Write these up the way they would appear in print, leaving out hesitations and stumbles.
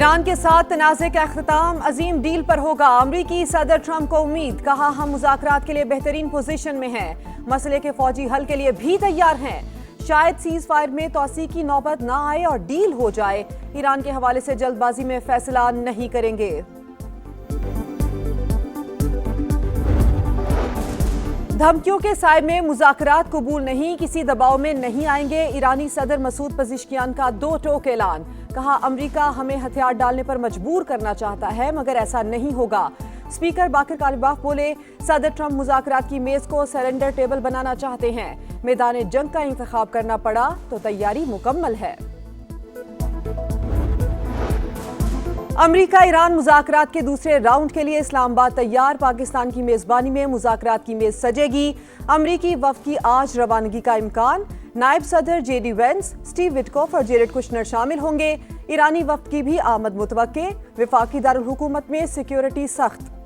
Iran के साथ तनाज़े का अख्ताम अजीम डील पर होगा। अमरीकी सदर ट्रंप को उम्मीद, कहा हम मुज़ाकरात के लिए बेहतरीन पोजीशन में हैं, मसले के फौजी हल के लिए भी तैयार हैं। शायद सीज फायर में तोसी की नौबत ना आए और डील हो जाए। ईरान के हवाले से जल्दबाजी में फैसला नहीं करेंगे। धमकियों के साए में मुज़ाकरात कबूल नहीं, किसी दबाव में नहीं आएंगे। ईरानी सदर मसूद पज़ेश्कियान का दो टोक ऐलान, कहा अमरीका हमें हथियार डालने पर मजबूर करना चाहता है मगर ऐसा नहीं होगा। स्पीकर बाकर कालिबाफ बोले, सदर ट्रंप मुज़ाकरात की मेज को सरेंडर टेबल बनाना चाहते हैं। मैदान जंग का इंतखाब करना पड़ा तो तैयारी मुकम्मल है। अमरीका ईरान मुज़ाकरात के दूसरे राउंड के लिए इस्लामाबाद तैयार। पाकिस्तान की मेजबानी में मुज़ाकरात की मेज सजेगी। अमरीकी वफ़द की आज रवानगी का इम्कान। नायब सदर जेडी वेंस, स्टीव विटकॉफ और जेरेड कुशनर शामिल होंगे। ईरानी वफ़द की भी आमद मुतवक्के। वफाकी दारुल हुकूमत में सिक्योरिटी सख्त।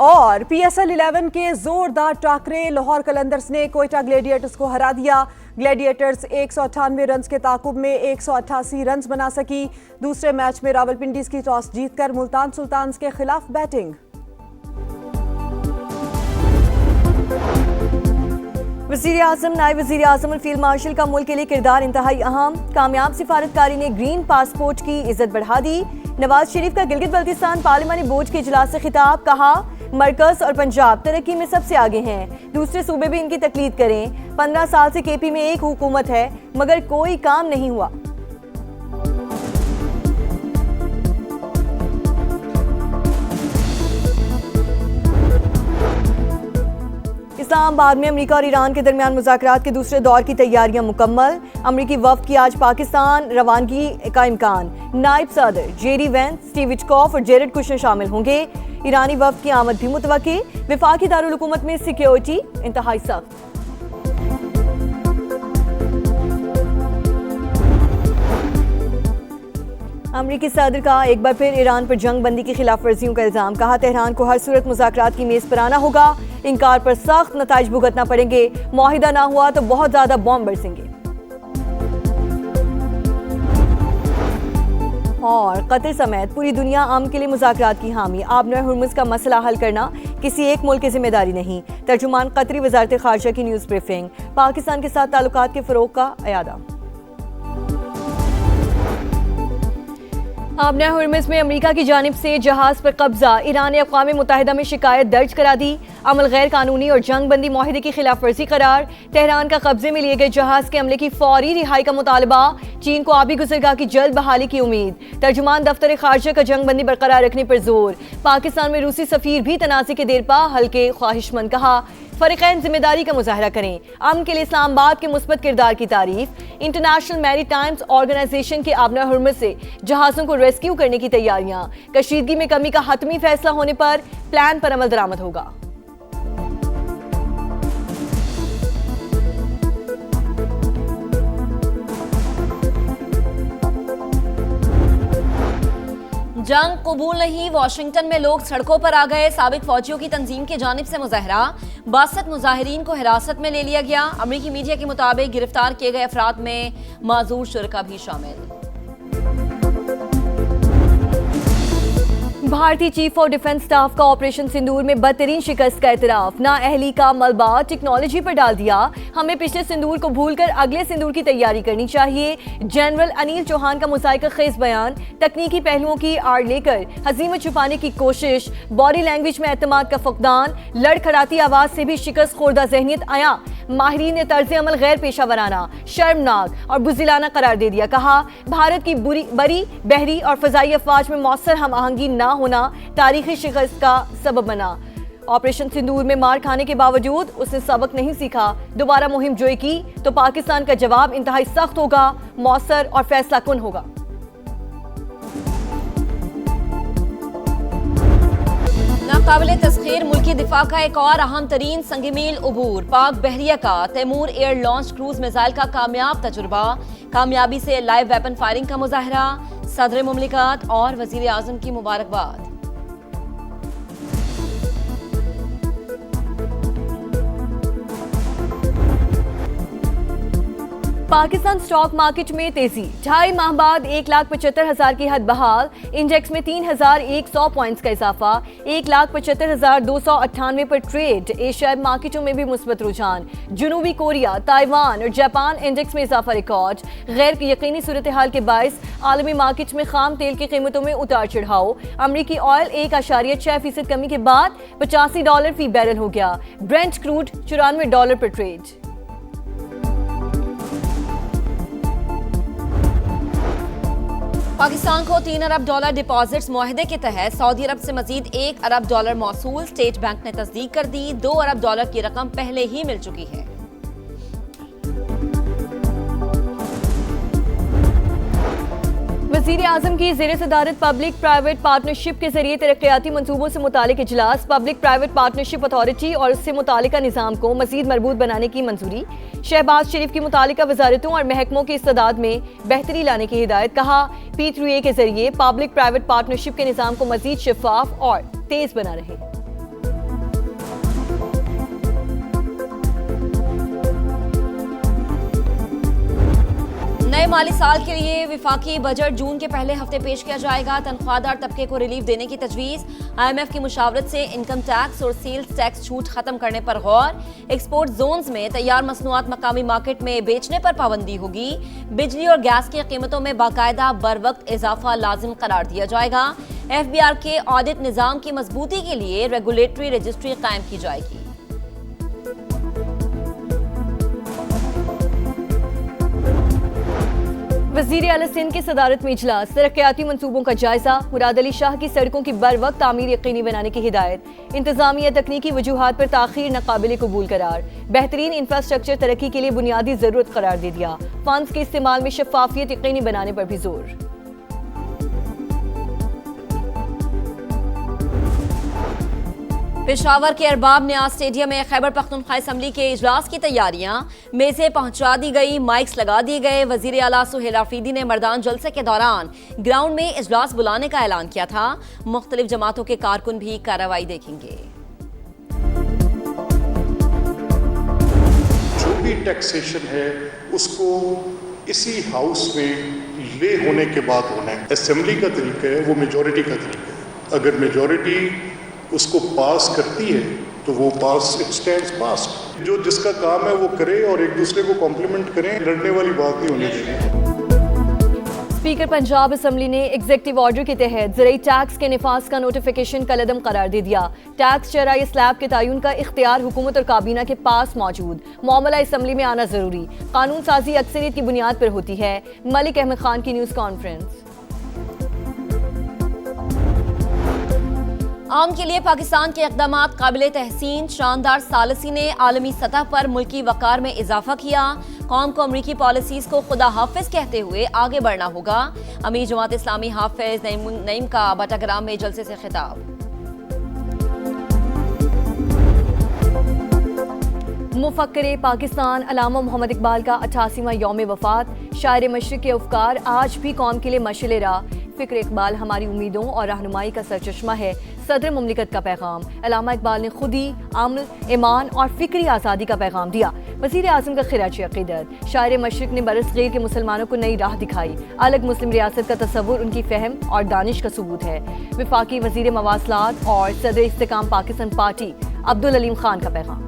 और PSL 11 के जोरदार टाकरे, लाहौर कलंदर्स ने कोयटा ग्लेडिएटर्स को हरा दिया। ग्लेडिएटर्स 198 रन के ताकुब में 188 रन बना सकी। दूसरे मैच में रावलपिंडी की टॉस जीतकर मुल्तान सुल्तान्स के खिलाफ बैटिंग। वज़ीर आज़म, नायब वज़ीर आज़म और फील्ड मार्शल का मुल्क के लिए किरदार इंतहाई अहम। कामयाब सिफारतकारी ने ग्रीन पासपोर्ट की इज्जत बढ़ा दी। नवाज शरीफ का गिलगित बल्तिस्तान पार्लिमानी बोर्ड के इजलास से खिताब, कहा मरकज और पंजाब तरक्की में सबसे आगे हैं, दूसरे सूबे भी इनकी तकलीद करें। 15 साल से KP में एक हुकूमत है मगर कोई काम नहीं हुआ। इस्लामाबाद में अमेरिका और ईरान के दरमियान मुज़ाकरात के दूसरे दौर की तैयारियां मुकम्मल। अमरीकी वफ़द की आज पाकिस्तान रवानगी का इम्कान। नायब सदर जेडी वेंस, स्टीव विटकॉफ और जेरेड कुशनर शामिल होंगे। ईरानी वफ़द की आमद भी मुतवक्की। वफाकी दारुल हुकूमत में सिक्योरिटी इंतहाई सख्त। अमरीकी सदर का एक बार फिर ईरान पर जंग बंदी की खिलाफ वर्जियों का इल्जाम, कहा तेहरान को हर सूरत मुज़ाकरात की मेज पर आना होगा। इनकार पर सख्त नताइज भुगतना पड़ेंगे। मुआहिदा ना हुआ तो बहुत ज्यादा बॉम्ब बरसेंगे। और कतर समेत पूरी दुनिया अमन के लिए मुज़ाकरात की हामी। आबनूर हुर्मुज़ का मसला हल करना किसी एक मुल्क की जिम्मेदारी नहीं। तर्जुमान कतरी वज़ारत ख़ारजा की न्यूज़ ब्रीफिंग। पाकिस्तान के साथ ताल्लुकात के फ़रोग़ का अयादा। आबनूर हुर्मुज़ में अमेरिका की जानिब से जहाज़ पर कब्जा। ईरान ने अक़वाम मुत्तहिदा में शिकायत दर्ज करा दी। अमल गैर कानूनी और जंग बंदी माहिदे की खिलाफ वर्जी करार। तेहरान का कब्जे में लिए गए जहाज़ के अमले की फौरी रिहाई का मुतालबा। चीन को आबी गुज़रगाह की जल्द बहाली की उम्मीद। तर्जुमान दफ्तर ख़ारजा का जंग बंदी बरकरार रखने पर जोर। पाकिस्तान में रूसी सफ़ीर भी तनाज़े के देरपा हल के ख्वाहिशमंद, कहा फ़रीक़ैन जिम्मेदारी का मुजाहरा करें। अमन के लिए इस्लामाबाद के मुस्बत किरदार की तारीफ। इंटरनेशनल मैरीटाइम ऑर्गेनाइजेशन के आबनूर हुर्मुज़ से जहाज़ों को रेस्क्यू करने की तैयारियां। कशीदगी में कमी का हतमी फैसला होने पर प्लान पर अमल दरामद होगा। जंग कबूल नहीं, वाशिंगटन में लोग सड़कों पर आ गए। साबिक फौजियों की तंजीम की जानिब से मुजाहरा। 62 मुजाहिरीन को हिरासत में ले लिया गया। अमरीकी मीडिया के मुताबिक गिरफ्तार किए गए अफराद में माजूर शुरका भी शामिल। भारतीय चीफ ऑफ डिफेंस स्टाफ का ऑपरेशन सिंदूर में बदतरीन शिकस्त का एतराफ। नाअहली का मलबा टेक्नोलॉजी पर डाल दिया। हमें पिछले सिंदूर को भूलकर अगले सिंदूर की तैयारी करनी चाहिए। जनरल अनिल चौहान का मुसाइका खेज बयान। तकनीकी पहलुओं की आड़ लेकर हजीमत छुपाने की कोशिश। बॉडी लैंग्वेज में एतमाद का फकदान। लड़खड़ाती आवाज से भी शिकस्त खोरदा जहनीत आया। माहिरीन ने तर्ज अमल गैर पेशा वराना, शर्मनाक और बुज़िलाना करार दे दिया। कहा भारत की बरी बहरी और फजाई अफवाज में मौसर हम आहंगी ना होना तारीखी शिकस्त का सबब बना। ऑपरेशन सिंदूर में मार खाने के बावजूद उसने सबक नहीं सीखा। दोबारा मुहिम जोई की तो पाकिस्तान का जवाब इंतहाई सख्त होगा, मौसर और फैसला कुन होगा। नाकाबिले तस्खीर मुल्की दिफा का एक और अहम तरीन संगमील उबूर। पाक बहरिया का Taimur air launch cruise missile का कामयाब तजुर्बा। कामयाबी से लाइव वेपन फायरिंग का मुजाहरा। सदर मुमलिकत और वजीर आजम की मुबारकबाद। पाकिस्तान स्टॉक मार्केट में तेजी, 2.5 माह बाद 1,75,000 की हद बहाल। इंडेक्स में 3,100 पॉइंट्स का इजाफा, 1,75,298 पर ट्रेड। एशियाई मार्केटों में भी मुस्बत रुझान, जनूबी कोरिया, ताइवान और जापान इंडेक्स में इजाफा रिकॉर्ड। गैर यकीनी सूरत हाल के बायस आलमी मार्केट में खाम तेल की कीमतों में उतार चढ़ाव। अमरीकी ऑयल 1.6% कमी के बाद $85 फी बैरल हो गया। ब्रेंट क्रूड $94 पर ट्रेड। पाकिस्तान को $3 अरब डिपॉजिट्स मुआहदे के तहत सऊदी अरब से मजीद $1 अरब मौसूल। स्टेट बैंक ने तस्दीक कर दी। $2 अरब की रकम पहले ही मिल चुकी है। वज़ीर आज़म की ज़ेर सदारत पब्लिक प्राइवेट पार्टनरशिप के जरिए तरक्याती मनसूबों से मुतालिक इजलास। पब्लिक प्राइवेट पार्टनरशिप अथॉरिटी और उससे मुतालिका निज़ाम को मज़ीद मजबूत बनाने की मंजूरी। शहबाज शरीफ की मुतालिका वजारतों और महकमों की इस्तेदाद में बेहतरी लाने की हिदायत। कहा, P3A के जरिए पब्लिक प्राइवेट पार्टनरशिप के निज़ाम को मज़ीद शफाफ और तेज बना रहे। नए माली साल के लिए विफाकी बजट जून के पहले हफ्ते पेश किया जाएगा। तनख्वाहदार तबके को रिलीफ देने की तजवीज़। IMF की मुशावरत से इनकम टैक्स और सेल्स टैक्स छूट खत्म करने पर गौर। एक्सपोर्ट जोन्स में तैयार मसनूआत मकामी मार्केट में बेचने पर पाबंदी होगी। बिजली और गैस की कीमतों में बाकायदा बर वक्त इजाफा लाजिम करार दिया जाएगा। FBR के ऑडिट निज़ाम की मजबूती के लिए रेगुलेटरी रजिस्ट्री कायम की जाएगी। वज़ीर आला सिंध की सदारत में इजलास। तरक्याती मनसूबों का जायजा। मुराद अली शाह की सड़कों की बर वक्त तामीर यकीनी बनाने की हिदायत। इंतजामिया तकनीकी वजूहात पर ताखीर नाकाबिल कबूल करार। बेहतरीन इंफ्रास्ट्रक्चर तरक्की के लिए बुनियादी जरूरत करार दे दिया। फंड्स के इस्तेमाल में शफाफियत यकीनी बनाने पर भी जोर। पेशावर के अरबाब न्याज स्टेडियम में खैबर पख्तूनख्वा असम्बली के इजलास की तैयारियां। मेज़ें पहुंचा दी गई, माइक्स लगा दिए गए। वजीर आला सुहेल आफरीदी ने मर्दान जलसे के दौरान ग्राउंड में इजलास बुलाने का ऐलान किया था। मुख्तलिफ जमातों के कारकुन भी कार्रवाई देखेंगे। जो भी टैक्सेशन है उसको इसी हाउस में ले होने के बाद होना है। असेंबली का तरीका है वो मेजॉरिटी का तरीका है। अगर मेजॉरिटी उसको पास करती है तो वो पास, इट स्टैंड्स पास। जो जिसका काम है वो करे और एक दूसरे को कॉम्प्लीमेंट करें। लड़ने वाली बात नहीं होनी चाहिए। स्पीकर पंजाब असम्बली ने एग्जीक्यूटिव ऑर्डर के तहत ज़राई टैक्स के निफाज का नोटिफिकेशन कलअदम करार दे दिया। टैक्स चराई स्लैब के तयन का इख्तियार हुकूमत और काबीना के पास मौजूद। मामला असम्बली में आना जरूरी। कानून साजी अक्सरियत की बुनियाद पर होती है। मलिक अहमद खान की न्यूज़ कॉन्फ्रेंस। आम के लिए पाकिस्तान के इक़दामात काबिल तहसीन। शानदार सालसी ने आलमी सतह पर मुल्की वक़ार में इजाफा किया। कौम को अमरीकी पॉलिसीज़ को खुदा हाफिज कहते हुए आगे बढ़ना होगा। अमीर जमात इस्लामी हाफिज नईम का बटाग्राम में जलसे से खिताब। मुफक्किर पाकिस्तान अल्लामा मोहम्मद इकबाल का 88वां यौम वफ़ात। शायर मशरिक़ के अफ़कार आज भी कौम के लिए मशअल राह। फ़िक्र इकबाल हमारी उम्मीदों और रहनुमाई का सरचश्मा है। सदर मुमलिकत का पैगाम। अल्लामा इकबाल ने खुदी, अमन, ईमान और फ़िक्री आज़ादी का पैगाम दिया। वज़ीर आज़म का खिराजी अक़ीदत। शायर मशरिक़ ने बरसग़ीर के मुसलमानों को नई राह दिखाई। अलग मुस्लिम रियासत का तसव्वुर उनकी फ़हम और दानिश का सबूत है। वफाकी वज़ीर मवासलात और सदर इस्तेकाम पाकिस्तान पार्टी अब्दुल अलीम खान का पैगाम।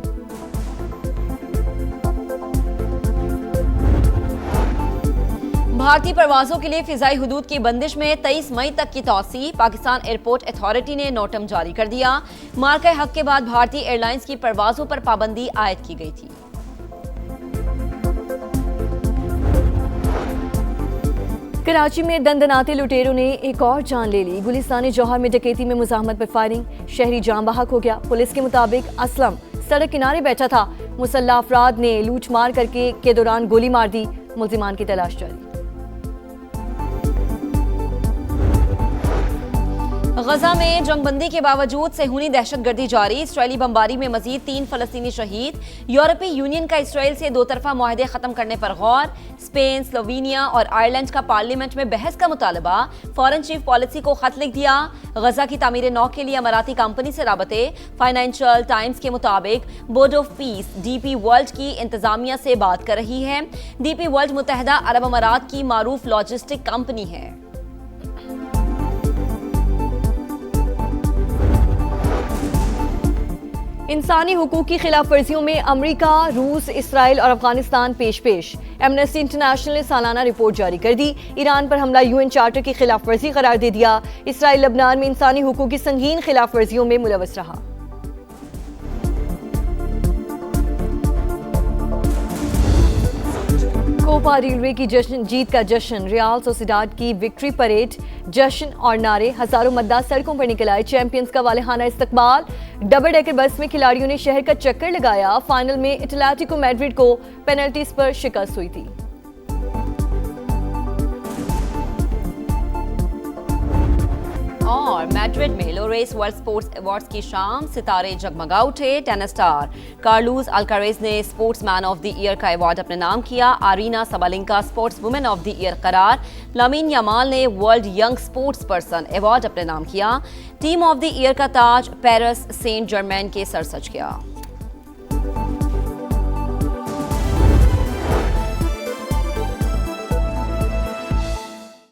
भारतीय परवाजों के लिए फिजाई हुदूद की बंदिश में 23 मई तक की तौसी। पाकिस्तान एयरपोर्ट अथॉरिटी ने नोटम जारी कर दिया। मार्का हक के बाद भारतीय एयरलाइंस की परवाजों पर पाबंदी आयद की गई थी। कराची में दंदनाते लुटेरों ने एक और जान ले ली। गुलिस्तान जौहर में डकैती में मुजाहमत पर फायरिंग। शहरी जाम बहक हो गया। पुलिस के मुताबिक असलम सड़क किनारे बैठा था। मुसल्लह अफराद ने लूट मार करके के दौरान गोली मार दी। मुल्जिमान की तलाश जारी। गजा में जंगबंदी के बावजूद सेहूनी दहशतगर्दी जारी, इसराइली बमबारी में मजीद 3 फलस्तीनी शहीद। यूरोपीय यूनियन का इसराइल से 2 तरफा मुआहदे खत्म करने पर गौर। स्पेन, स्लोवेनिया और आयरलैंड का पार्लियामेंट में बहस का मुतालबा, फॉरेन चीफ पॉलिसी को खत लिख दिया। गजा की तामीर नौ के लिए अमाराती कंपनी से राबते। फाइनेंशियल टाइम्स के मुताबिक board of peace DP world की इंतजामिया से बात कर रही है। डीपी वर्ल्ड मुत्तहदा अरब अमारात की मारूफ लॉजिस्टिक कंपनी है। इंसानी हुकूक की खिलाफ वर्जियों में अमरीका, रूस, इसराइल और अफगानिस्तान पेश पेश। एमनेस्टी इंटरनेशनल ने सालाना रिपोर्ट जारी कर दी। ईरान पर हमला यूएन चार्टर की खिलाफ वर्जी करार दे दिया। इसराइल लबनान में इंसानी हुकूक की संगीन खिलाफ वर्जियों में मुलवस रहा। कोपा रेलवे की जीत का जश्न, रियाल सोसिडाड की विक्ट्री परेड, जश्न और नारे, हजारों मतदार सड़कों पर निकल आए। चैंपियंस का वालेहाना इस्तकबाल। डबल डेकर बस में खिलाड़ियों ने शहर का चक्कर लगाया। फाइनल में एटलेटिको मैड्रिड को पेनल्टीज पर शिकस्त हुई थी। और मैड्रिड में लोरेस वर्ल्ड स्पोर्ट्स अवार्ड्स की शाम, सितारे जगमगा उठे। टेनिस स्टार कार्लोस अल्कारेज ने sportsman of the year का अवार्ड अपने नाम किया। Aryna Sabalenka sports women of the year करार। लामीन यामाल ने world young sports person award अपने नाम किया। टीम ऑफ द ईयर का ताज पेरिस सेंट जर्मेन के सर सज गया।